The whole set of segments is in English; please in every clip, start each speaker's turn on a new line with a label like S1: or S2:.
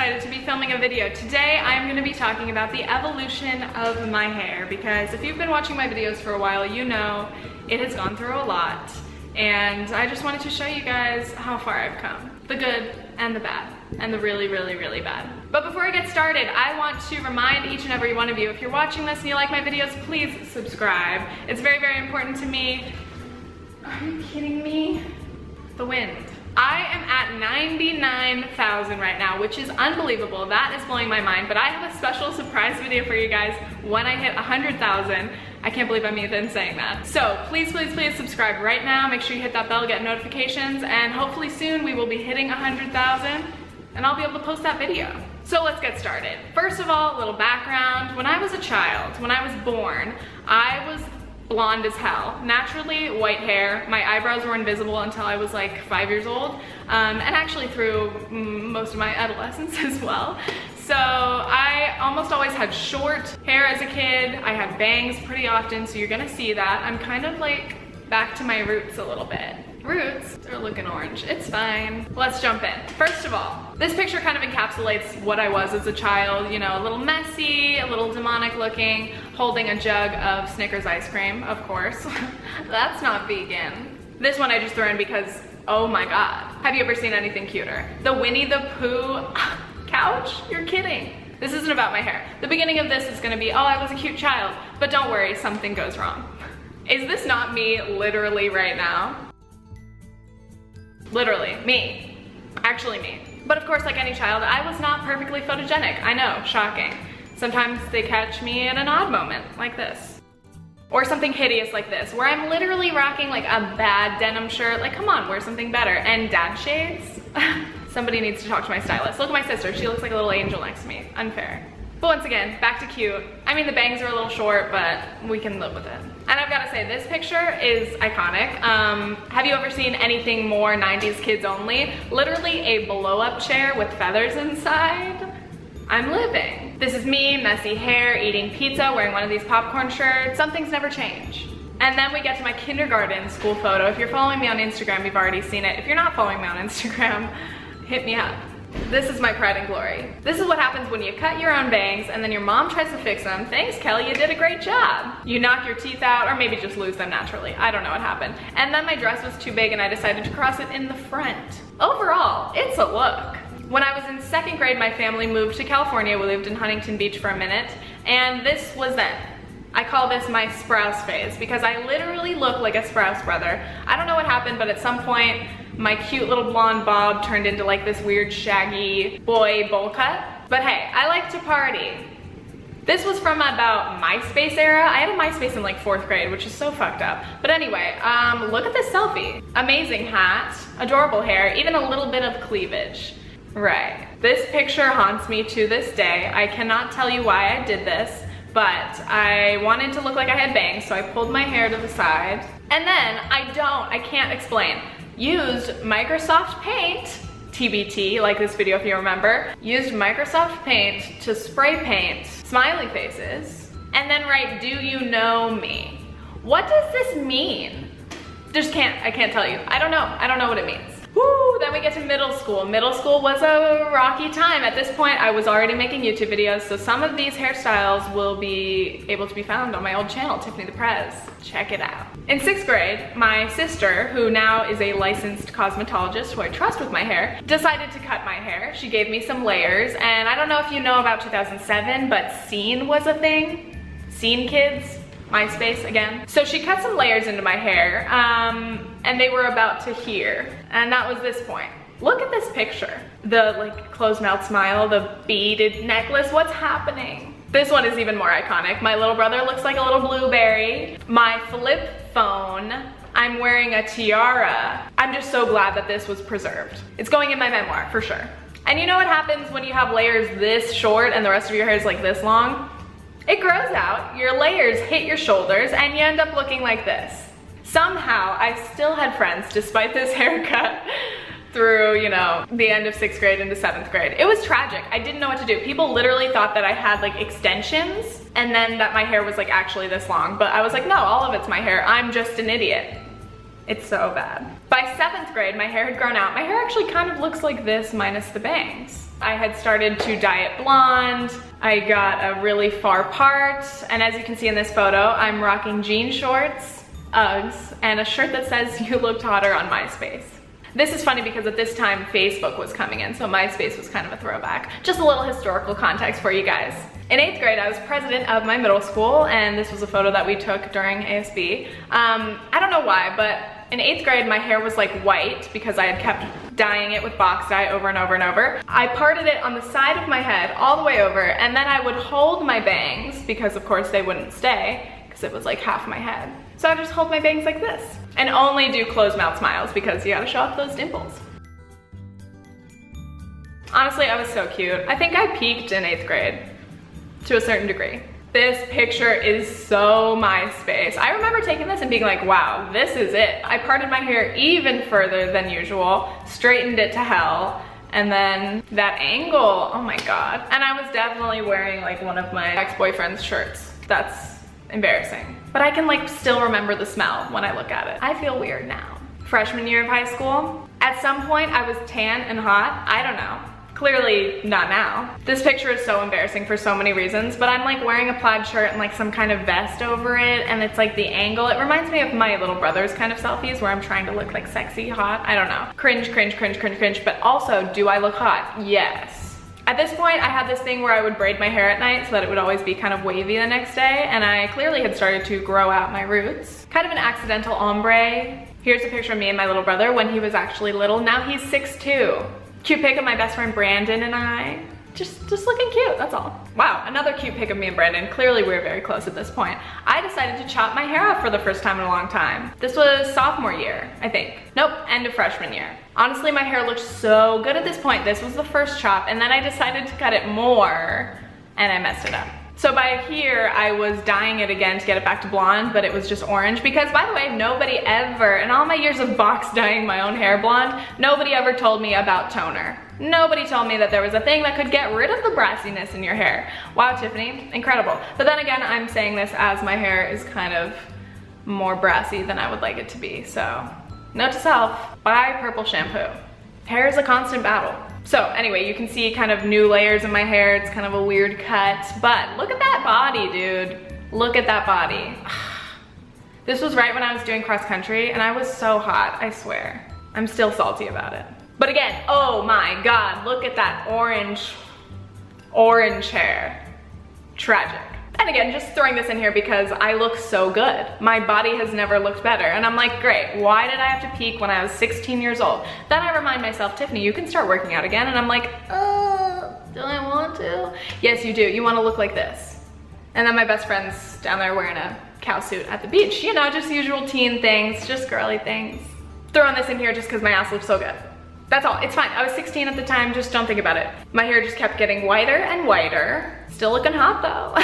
S1: excited to be filming a video. Today I'm going to be talking about the evolution of my hair, because if you've been watching my videos for a while, you know it has gone through a lot, and I just wanted to show you guys how far I've come. The good and the bad, and the really, really, really bad. But before I get started, I want to remind each and every one of you, if you're watching this and you like my videos, please subscribe. It's very, very important to me. Are you kidding me? The wind. I am at 99,000 right now, which is unbelievable. That is blowing my mind, but I have a special surprise video for you guys when I hit 100,000. I can't believe I'm even saying that. So please, please, please subscribe right now. Make sure you hit that bell, get notifications, and hopefully soon we will be hitting 100,000 and I'll be able to post that video. So let's get started. First of all, a little background. When I was a child, when I was born, I was blonde as hell. Naturally white hair. My eyebrows were invisible until I was like 5 years old, and actually through most of my adolescence as well. So I almost always had short hair as a kid. I had bangs pretty often, so you're gonna see that. I'm kind of like back to my roots a little bit. Roots, they're looking orange. It's fine. Let's jump in. First of all, this picture kind of encapsulates what I was as a child. You know, a little messy, a little demonic looking, holding a jug of Snickers ice cream, of course. That's not vegan. This one I just threw in because, oh my God. Have you ever seen anything cuter? The Winnie the Pooh couch? You're kidding. This isn't about my hair. The beginning of this is gonna be, oh, I was a cute child. But don't worry, something goes wrong. Is this not me literally right now? Literally, me. Actually me. But of course, like any child, I was not perfectly photogenic. I know, shocking. Sometimes they catch me in an odd moment, like this. Or something hideous like this, where I'm literally rocking like a bad denim shirt. Like, come on, wear something better. And dad shades? Somebody needs to talk to my stylist. Look at my sister, she looks like a little angel next to me. Unfair. But once again, back to cute. I mean, the bangs are a little short, but we can live with it. And I've gotta say, this picture is iconic. Have you ever seen anything more 90s kids only? Literally a blow-up chair with feathers inside. I'm living. This is me, messy hair, eating pizza, wearing one of these popcorn shirts. Some things never change. And then we get to my kindergarten school photo. If you're following me on Instagram, you've already seen it. If you're not following me on Instagram, hit me up. This is my pride and glory. This is what happens when you cut your own bangs and then your mom tries to fix them. Thanks, Kelly, you did a great job. You knock your teeth out, or maybe just lose them naturally. I don't know what happened. And then my dress was too big and I decided to cross it in the front. Overall, it's a look. When I was in 2nd grade, my family moved to California. We lived in Huntington Beach for a minute, and this was then. I call this my Sprouse phase because I literally look like a Sprouse brother. I don't know what happened, but at some point, my cute little blonde bob turned into like this weird shaggy boy bowl cut. But hey, I like to party. This was from about MySpace era. I had a MySpace in like 4th grade, which is so fucked up. But anyway, look at this selfie. Amazing hat, adorable hair, even a little bit of cleavage. Right. This picture haunts me to this day. I cannot tell you why I did this, but I wanted to look like I had bangs, so I pulled my hair to the side. And then I can't explain. Used Microsoft Paint, TBT, like this video if you remember, used Microsoft Paint to spray paint smiley faces, and then write, "Do you know me?" What does this mean? I can't tell you. I don't know what it means. Woo, then we get to middle school. Middle school was a rocky time. At this point, I was already making YouTube videos, so some of these hairstyles will be able to be found on my old channel, Tiffany the Prez. Check it out. In 6th grade, my sister, who now is a licensed cosmetologist who I trust with my hair, decided to cut my hair. She gave me some layers, and I don't know if you know about 2007, but Scene was a thing. Scene kids. MySpace again. So she cut some layers into my hair, and they were about to here. And that was this point. Look at this picture. The like closed mouth smile, the beaded necklace, what's happening? This one is even more iconic. My little brother looks like a little blueberry. My flip phone, I'm wearing a tiara. I'm just so glad that this was preserved. It's going in my memoir, for sure. And you know what happens when you have layers this short and the rest of your hair is like this long? It grows out, your layers hit your shoulders, and you end up looking like this. Somehow, I still had friends despite this haircut through, you know, the end of 6th grade into 7th grade. It was tragic. I didn't know what to do. People literally thought that I had like extensions and then that my hair was like actually this long. But I was like, no, all of it's my hair. I'm just an idiot. It's so bad. By 7th grade, my hair had grown out. My hair actually kind of looks like this minus the bangs. I had started to dye it blonde. I got a really far part. And as you can see in this photo, I'm rocking jean shorts, Uggs, and a shirt that says "You looked hotter on MySpace." This is funny because at this time, Facebook was coming in, so MySpace was kind of a throwback. Just a little historical context for you guys. In 8th grade, I was president of my middle school, and this was a photo that we took during ASB. I don't know why, but in 8th grade, my hair was like white because I had kept dyeing it with box dye over and over and over. I parted it on the side of my head all the way over, and then I would hold my bangs because of course they wouldn't stay because it was like half my head. So I would just hold my bangs like this and only do closed mouth smiles because you gotta show off those dimples. Honestly, I was so cute. I think I peaked in 8th grade to a certain degree. This picture is so MySpace. I remember taking this and being like, wow, this is it. I parted my hair even further than usual, straightened it to hell, and then that angle, oh my God. And I was definitely wearing like one of my ex-boyfriend's shirts. That's embarrassing. But I can like still remember the smell when I look at it. I feel weird now. Freshman year of high school, at some point I was tan and hot, I don't know. Clearly not now. This picture is so embarrassing for so many reasons, but I'm like wearing a plaid shirt and like some kind of vest over it, and it's like the angle. It reminds me of my little brother's kind of selfies where I'm trying to look like sexy, hot, I don't know. Cringe, cringe, cringe, cringe, cringe, but also, do I look hot? Yes. At this point, I had this thing where I would braid my hair at night so that it would always be kind of wavy the next day, and I clearly had started to grow out my roots. Kind of an accidental ombre. Here's a picture of me and my little brother when he was actually little. Now he's 6'2". Cute pic of my best friend Brandon and I. Just looking cute, that's all. Wow, another cute pic of me and Brandon. Clearly we're very close at this point. I decided to chop my hair off for the first time in a long time. This was sophomore year, I think. Nope, end of freshman year. Honestly, my hair looked so good at this point. This was the first chop, and then I decided to cut it more, and I messed it up. So by here, I was dyeing it again to get it back to blonde, but it was just orange because, by the way, nobody ever, in all my years of box dyeing my own hair blonde, nobody ever told me about toner. Nobody told me that there was a thing that could get rid of the brassiness in your hair. Wow, Tiffany, incredible. But then again, I'm saying this as my hair is kind of more brassy than I would like it to be. So, note to self, buy purple shampoo. Hair is a constant battle. So anyway, you can see kind of new layers in my hair. It's kind of a weird cut, but look at that body, dude. Look at that body. This was right when I was doing cross country and I was so hot, I swear. I'm still salty about it. But again, oh my God, look at that orange hair. Tragic. And again, just throwing this in here because I look so good. My body has never looked better. And I'm like, great, why did I have to peak when I was 16 years old? Then I remind myself, Tiffany, you can start working out again. And I'm like, do I want to? Yes, you do. You want to look like this. And then my best friend's down there wearing a cow suit at the beach. You know, just usual teen things, just girly things. Throwing this in here just because my ass looks so good. That's all, it's fine. I was 16 at the time, just don't think about it. My hair just kept getting whiter and whiter. Still looking hot though.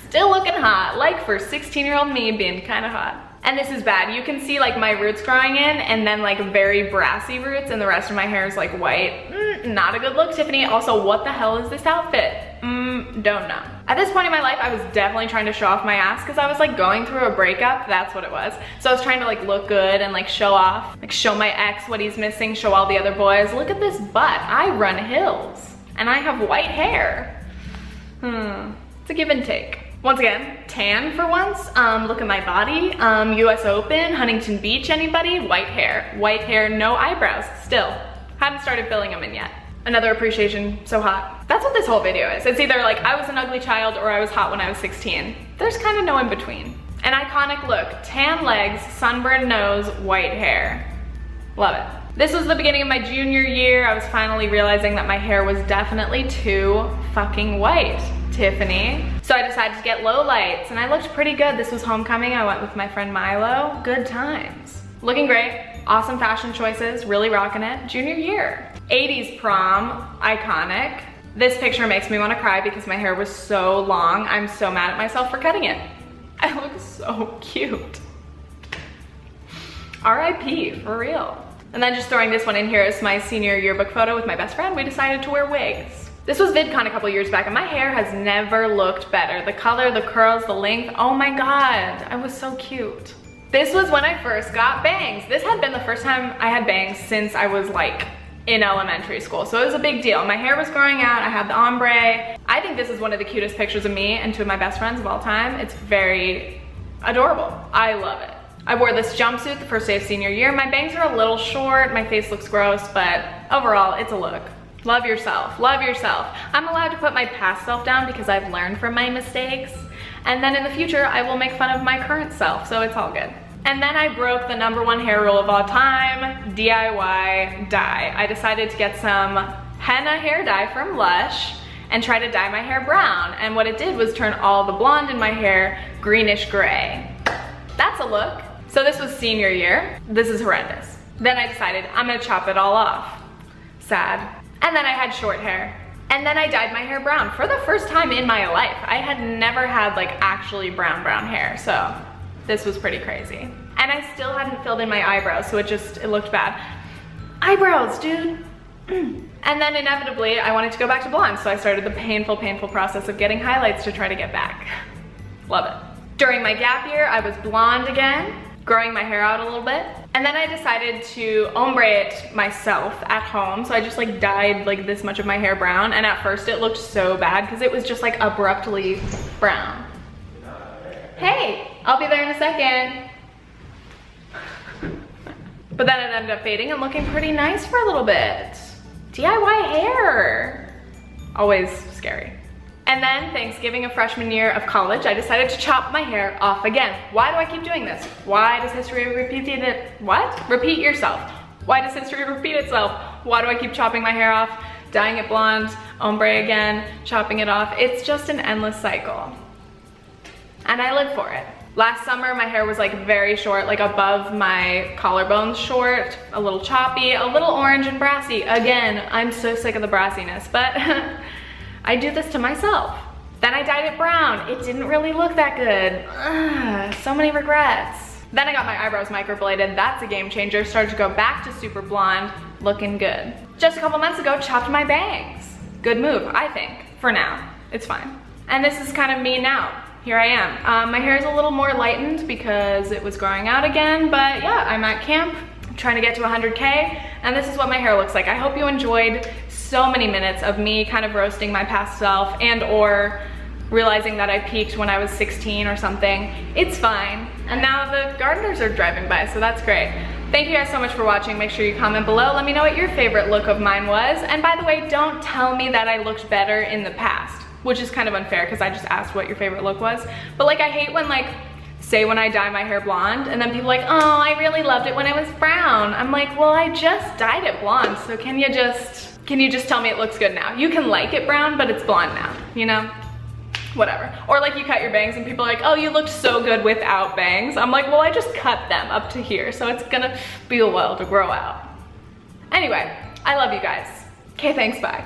S1: Still looking hot, like for 16-year-old me being kind of hot. And this is bad. You can see like my roots growing in and then like very brassy roots and the rest of my hair is like white. Not a good look, Tiffany. Also, what the hell is this outfit? Don't know. At this point in my life, I was definitely trying to show off my ass because I was like going through a breakup. That's what it was. So I was trying to like look good and like show off, like show my ex what he's missing, show all the other boys. Look at this butt. I run hills and I have white hair. It's a give and take. Once again, tan for once. Look at my body. US Open, Huntington Beach, anybody? White hair, no eyebrows, still. Haven't started filling them in yet. Another appreciation, so hot. That's what this whole video is. It's either like I was an ugly child or I was hot when I was 16. There's kind of no in between. An iconic look, tan legs, sunburned nose, white hair. Love it. This was the beginning of my junior year. I was finally realizing that my hair was definitely too fucking white, Tiffany. So I decided to get low lights and I looked pretty good. This was homecoming. I went with my friend Milo. Good times. Looking great. Awesome fashion choices. Really rocking it. Junior year. 80s prom. Iconic. This picture makes me want to cry because my hair was so long. I'm so mad at myself for cutting it. I look so cute. RIP, for real. And then just throwing this one in here is my senior yearbook photo with my best friend. We decided to wear wigs. This was VidCon a couple years back and my hair has never looked better. The color, the curls, the length, oh my God, I was so cute. This was when I first got bangs. This had been the first time I had bangs since I was like in elementary school, so it was a big deal. My hair was growing out, I had the ombre. I think this is one of the cutest pictures of me and two of my best friends of all time. It's very adorable. I love it. I wore this jumpsuit the first day of senior year. My bangs are a little short, my face looks gross, but overall, it's a look. Love yourself, love yourself. I'm allowed to put my past self down because I've learned from my mistakes. And then in the future, I will make fun of my current self, so it's all good. And then I broke the #1 hair rule of all time, DIY dye. I decided to get some henna hair dye from Lush and try to dye my hair brown. And what it did was turn all the blonde in my hair greenish gray. That's a look. So this was senior year. This is horrendous. Then I decided I'm gonna chop it all off. Sad. And then I had short hair. And then I dyed my hair brown for the first time in my life. I had never had like actually brown hair, so this was pretty crazy. And I still hadn't filled in my eyebrows, so it looked bad. Eyebrows, dude. And then inevitably, I wanted to go back to blonde, so I started the painful process of getting highlights to try to get back. Love it. During my gap year, I was blonde again, growing my hair out a little bit. And then I decided to ombre it myself at home, so I just like dyed like this much of my hair brown, and at first it looked so bad because it was just like abruptly brown. Hey, I'll be there in a second. But then it ended up fading and looking pretty nice for a little bit. DIY hair. Always scary. And then Thanksgiving of freshman year of college, I decided to chop my hair off again. Why do I keep doing this? Why does history repeat it? What? Repeat yourself. Why does history repeat itself? Why do I keep chopping my hair off, dyeing it blonde, ombre again, chopping it off? It's just an endless cycle. And I live for it. Last summer, my hair was like very short, like above my collarbones short, a little choppy, a little orange and brassy. Again, I'm so sick of the brassiness, but I do this to myself. Then I dyed it brown. It didn't really look that good. Ugh, so many regrets. Then I got my eyebrows microbladed. That's a game changer. Started to go back to super blonde, looking good. Just a couple months ago, chopped my bangs. Good move, I think, for now. It's fine. And this is kind of me now. Here I am. My hair is a little more lightened because it was growing out again, but yeah, I'm at camp trying to get to 100K, and this is what my hair looks like. I hope you enjoyed so many minutes of me kind of roasting my past self and or realizing that I peaked when I was 16 or something. It's fine. And now the gardeners are driving by, so that's great. Thank you guys so much for watching. Make sure you comment below. Let me know what your favorite look of mine was. And by the way, don't tell me that I looked better in the past, which is kind of unfair because I just asked what your favorite look was. But like, I hate when like, say when I dye my hair blonde and then people are like, oh, I really loved it when it was brown. I'm like, well, I just dyed it blonde, so can you just tell me it looks good now? You can like it brown, but it's blonde now, you know? Whatever. Or like you cut your bangs and people are like, oh, you looked so good without bangs. I'm like, well, I just cut them up to here, so it's gonna be a while to grow out. Anyway, I love you guys. Okay, thanks, bye.